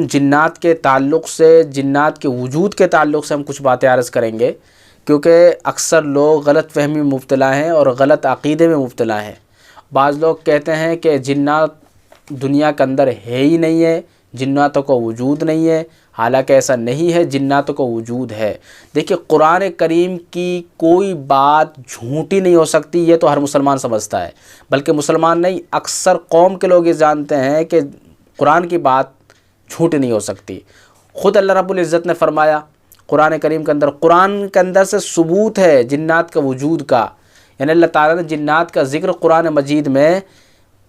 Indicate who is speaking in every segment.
Speaker 1: جنات کے تعلق سے، جنات کے وجود کے تعلق سے ہم کچھ باتیں عرض کریں گے، کیونکہ اکثر لوگ غلط فہمی میں مبتلا ہیں اور غلط عقیدے میں مبتلا ہیں۔ بعض لوگ کہتے ہیں کہ جنات دنیا کے اندر ہے ہی نہیں ہے، جناتوں کا وجود نہیں ہے، حالانکہ ایسا نہیں ہے، جناتوں کا وجود ہے۔ دیکھیے، قرآن کریم کی کوئی بات جھوٹی نہیں ہو سکتی، یہ تو ہر مسلمان سمجھتا ہے، بلکہ مسلمان نہیں، اکثر قوم کے لوگ یہ جانتے ہیں کہ قرآن کی بات جھوٹی نہیں ہو سکتی۔ خود اللہ رب العزت نے فرمایا قرآن کریم کے اندر، قرآن کے اندر سے ثبوت ہے جنات کا وجود کا، یعنی اللہ تعالیٰ نے جنات کا ذکر قرآن مجید میں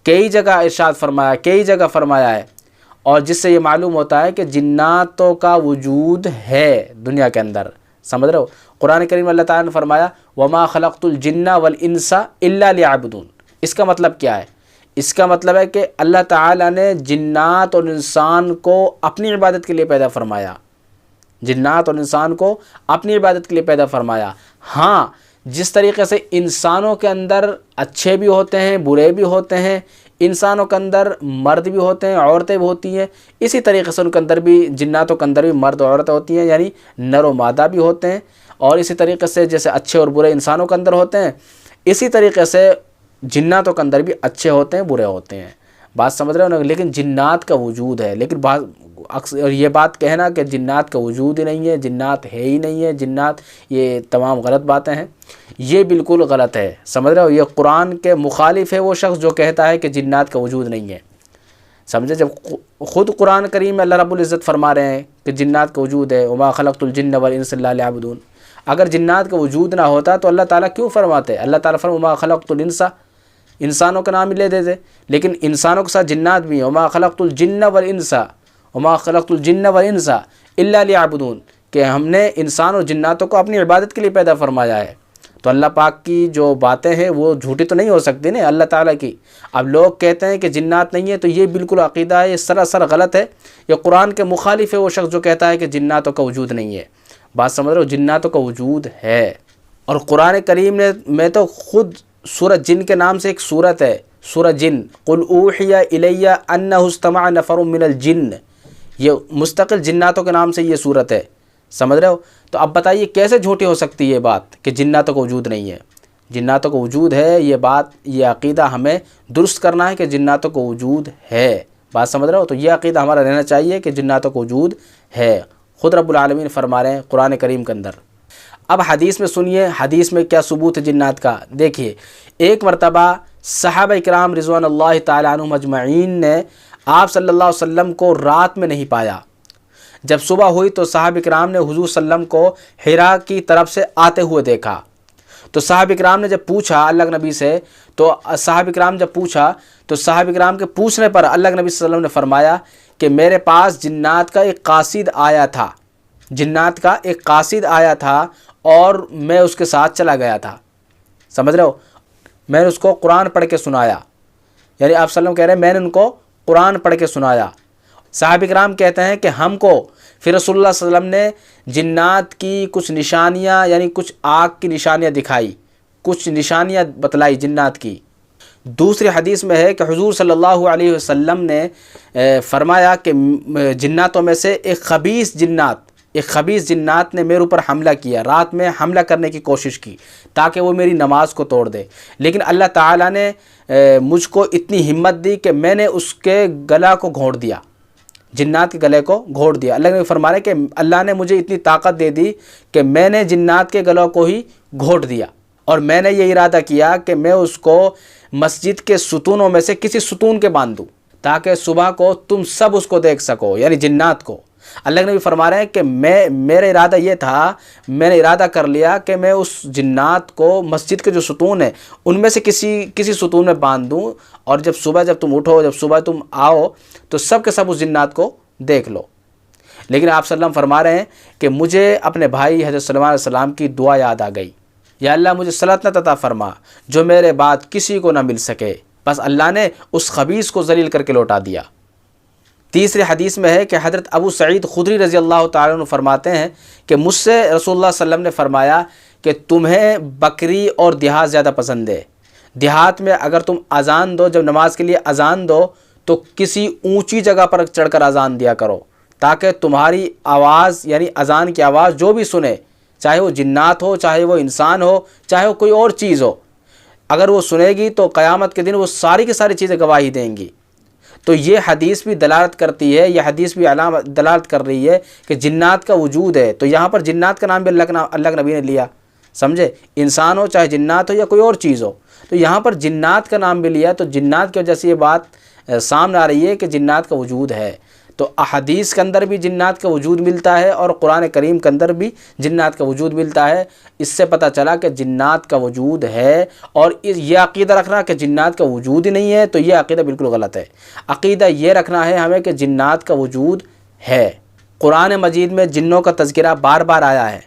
Speaker 1: کئی جگہ ارشاد فرمایا، کئی جگہ فرمایا ہے، اور جس سے یہ معلوم ہوتا ہے کہ جناتوں کا وجود ہے دنیا کے اندر۔ سمجھ رہے ہو؟ قرآن کریم میں اللہ تعالیٰ نے فرمایا وَمَا خَلَقْتُ الْجِنَّ وَالْإِنسَ إِلَّا لِيَعْبُدُونَ۔ اس کا مطلب کیا ہے؟ اس کا مطلب ہے کہ اللہ تعالیٰ نے جنات اور انسان کو اپنی عبادت کے لیے پیدا فرمایا، جنات اور انسان کو اپنی عبادت کے لیے پیدا فرمایا۔ ہاں، جس طریقے سے انسانوں کے اندر اچھے بھی ہوتے ہیں، برے بھی ہوتے ہیں، انسانوں کے اندر مرد بھی ہوتے ہیں، عورتیں بھی ہوتی ہیں، اسی طریقے سے ان کے اندر بھی، جناتوں کے اندر بھی مرد اور عورتیں ہوتی ہیں، یعنی نر و مادہ بھی ہوتے ہیں، اور اسی طریقے سے جیسے اچھے اور برے انسانوں کے اندر ہوتے ہیں، اسی طریقے سے جناتوں کے اندر بھی اچھے ہوتے ہیں، برے ہوتے ہیں۔ بات سمجھ رہے ہو نا؟ لیکن جنات کا وجود ہے، لیکن اکثر یہ بات کہنا کہ جنات کا وجود ہی نہیں ہے، جنات ہے ہی نہیں ہے، جنات، یہ تمام غلط باتیں ہیں، یہ بالکل غلط ہے۔ سمجھ رہے ہو؟ یہ قرآن کے مخالف ہے وہ شخص جو کہتا ہے کہ جنات کا وجود نہیں ہے۔ سمجھے؟ جب خود قرآن کریم میں اللہ رب العزت فرما رہے ہیں کہ جنات کا وجود ہے، وما خلقت الجن والانس الا ليعبدون، اگر جنات کا وجود نہ ہوتا تو اللہ تعالیٰ کیوں فرماتے؟ اللہ تعالیٰ فرماتے وما خلقت الانس، انسانوں کا نام ہی لے دیتے، لیکن انسانوں کے ساتھ جنات بھی ہیں، وما خلقت الجن والانس، وما خلقت الجن والانس الا ليعبدون، کہ ہم نے انسان اور جناتوں کو اپنی عبادت کے لیے پیدا فرمایا ہے۔ تو اللہ پاک کی جو باتیں ہیں وہ جھوٹی تو نہیں ہو سکتی نا اللہ تعالیٰ کی۔ اب لوگ کہتے ہیں کہ جنات نہیں ہے، تو یہ بالکل عقیدہ ہے، یہ سراسر غلط ہے، یہ قرآن کے مخالف ہے وہ شخص جو کہتا ہے کہ جناتوں کا وجود نہیں ہے۔ بات سمجھ رہے ہو؟ جناتوں کا وجود ہے، اور قرآن کریم میں تو خود سورہ جن کے نام سے ایک سورت ہے، سورہ جن، قل اوحی الی انہ استمع نفر من الجن، یہ مستقل جناتوں کے نام سے یہ سورت ہے۔ سمجھ رہے ہو؟ تو اب بتائیے کیسے جھوٹی ہو سکتی ہے یہ بات کہ جناتوں کا وجود نہیں ہے؟ جناتوں کا وجود ہے، یہ بات، یہ عقیدہ ہمیں درست کرنا ہے کہ جناتوں کا وجود ہے۔ بات سمجھ رہے ہو؟ تو یہ عقیدہ ہمارا رہنا چاہیے کہ جناتوں کا وجود ہے۔ خود رب العالمین فرما رہے ہیں قرآن کریم کے اندر۔ اب حدیث میں سنیے، حدیث میں کیا ثبوت ہے جنات کا۔ دیکھیے، ایک مرتبہ صحابہ کرام رضوان اللہ تعالی عنہم اجمعین نے آپ صلی اللہ علیہ وسلم کو رات میں نہیں پایا۔ جب صبح ہوئی تو صحابہ کرام نے حضور صلی اللہ علیہ وسلم کو حرا کی طرف سے آتے ہوئے دیکھا، تو صحابہ کرام نے جب پوچھا اللہ کے نبی سے، تو صحابہ کرام جب پوچھا تو صحابہ کرام کے پوچھنے پر اللہ کے نبی صلی اللہ علیہ وسلم نے فرمایا کہ میرے پاس جنات کا ایک قاصد آیا تھا، جنات کا ایک قاصد آیا تھا اور میں اس کے ساتھ چلا گیا تھا۔ سمجھ رہے ہو؟ میں نے اس کو قرآن پڑھ کے سنایا، یعنی آپ صلی اللہ علیہ وسلم کہہ رہے ہیں میں نے ان کو قرآن پڑھ کے سنایا۔ صحابہ کرام کہتے ہیں کہ ہم کو پھر رسول اللہ صلی اللہ علیہ وسلم نے جنات کی کچھ نشانیاں، یعنی کچھ آگ کی نشانیاں دکھائی، کچھ نشانیاں بتلائی جنات کی۔ دوسری حدیث میں ہے کہ حضور صلی اللہ علیہ وسلم نے فرمایا کہ جناتوں میں سے ایک خبیث جنات نے میرے اوپر حملہ کیا، رات میں حملہ کرنے کی کوشش کی تاکہ وہ میری نماز کو توڑ دے، لیکن اللہ تعالیٰ نے مجھ کو اتنی ہمت دی کہ میں نے اس کے گلا کو گھونٹ دیا، جنات کے گلے کو گھونٹ دیا۔ اللہ نے فرما رہے کہ اللہ نے مجھے اتنی طاقت دے دی کہ میں نے جنات کے گلوں کو ہی گھونٹ دیا، اور میں نے یہ ارادہ کیا کہ میں اس کو مسجد کے ستونوں میں سے کسی ستون کے باندھ دوں تاکہ صبح کو تم سب اس کو دیکھ سکو، یعنی جنات کو۔ اللہ کے نبی فرما رہے ہیں کہ میرا ارادہ یہ تھا، میں نے ارادہ کر لیا کہ میں اس جنات کو مسجد کے جو ستون ہیں ان میں سے کسی ستون میں باندھ دوں، اور جب تم اٹھو، جب صبح تم آؤ تو سب کے سب اس جنات کو دیکھ لو۔ لیکن آپ صلی اللہ علیہ وسلم فرما رہے ہیں کہ مجھے اپنے بھائی حضرت سلیمان علیہ السلام کی دعا یاد آ گئی، یا اللہ مجھے سلطنت عطا فرما جو میرے بعد کسی کو نہ مل سکے، بس اللہ نے اس خبیث کو ذلیل کر کے لوٹا دیا۔ تیسری حدیث میں ہے کہ حضرت ابو سعید خدری رضی اللہ تعالیٰ عنہ فرماتے ہیں کہ مجھ سے رسول اللہ صلی اللہ علیہ وسلم نے فرمایا کہ تمہیں بکری اور دیہات زیادہ پسند ہے، دیہات میں اگر تم اذان دو، جب نماز کے لیے اذان دو تو کسی اونچی جگہ پر چڑھ کر اذان دیا کرو، تاکہ تمہاری آواز یعنی اذان کی آواز جو بھی سنے، چاہے وہ جنات ہو، چاہے وہ انسان ہو، چاہے وہ کوئی اور چیز ہو، اگر وہ سنے گی تو قیامت کے دن وہ ساری کی ساری چیزیں گواہی دیں گی۔ تو یہ حدیث بھی دلالت کرتی ہے، یہ حدیث بھی دلالت کر رہی ہے کہ جنات کا وجود ہے۔ تو یہاں پر جنات کا نام بھی اللہ کے نبی نے لیا، سمجھے، انسان ہو چاہے جنات ہو یا کوئی اور چیز ہو، تو یہاں پر جنات کا نام بھی لیا، تو جنات کی وجہ سے یہ بات سامنے آ رہی ہے کہ جنات کا وجود ہے۔ تو احادیث کے اندر بھی جنات کا وجود ملتا ہے اور قرآن کریم کے اندر بھی جنات کا وجود ملتا ہے۔ اس سے پتہ چلا کہ جنات کا وجود ہے، اور یہ عقیدہ رکھنا کہ جنات کا وجود ہی نہیں ہے تو یہ عقیدہ بالکل غلط ہے۔ عقیدہ یہ رکھنا ہے ہمیں کہ جنات کا وجود ہے۔ قرآن مجید میں جنوں کا تذکرہ بار بار آیا ہے،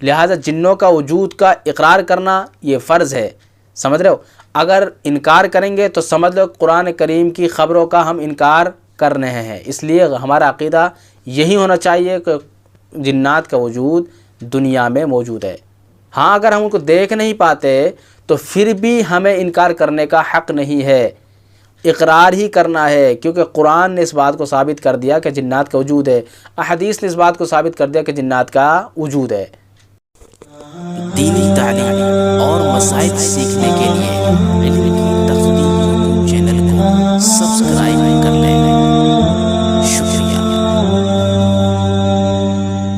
Speaker 1: لہٰذا جنوں کا وجود کا اقرار کرنا یہ فرض ہے، سمجھ رہے ہو؟ اگر انکار کریں گے تو سمجھ لو قرآن کریم کی خبروں کا ہم انکار کر رہے ہیں۔ اس لیے ہمارا عقیدہ یہی ہونا چاہیے کہ جنات کا وجود دنیا میں موجود ہے۔ ہاں اگر ہم ان کو دیکھ نہیں پاتے تو پھر بھی ہمیں انکار کرنے کا حق نہیں ہے، اقرار ہی کرنا ہے، کیونکہ قرآن نے اس بات کو ثابت کر دیا کہ جنات کا وجود ہے، احادیث نے اس بات کو ثابت کر دیا کہ جنات کا وجود ہے۔
Speaker 2: دینی تعلیم اور مسائل سیکھنے کے لیے علم کی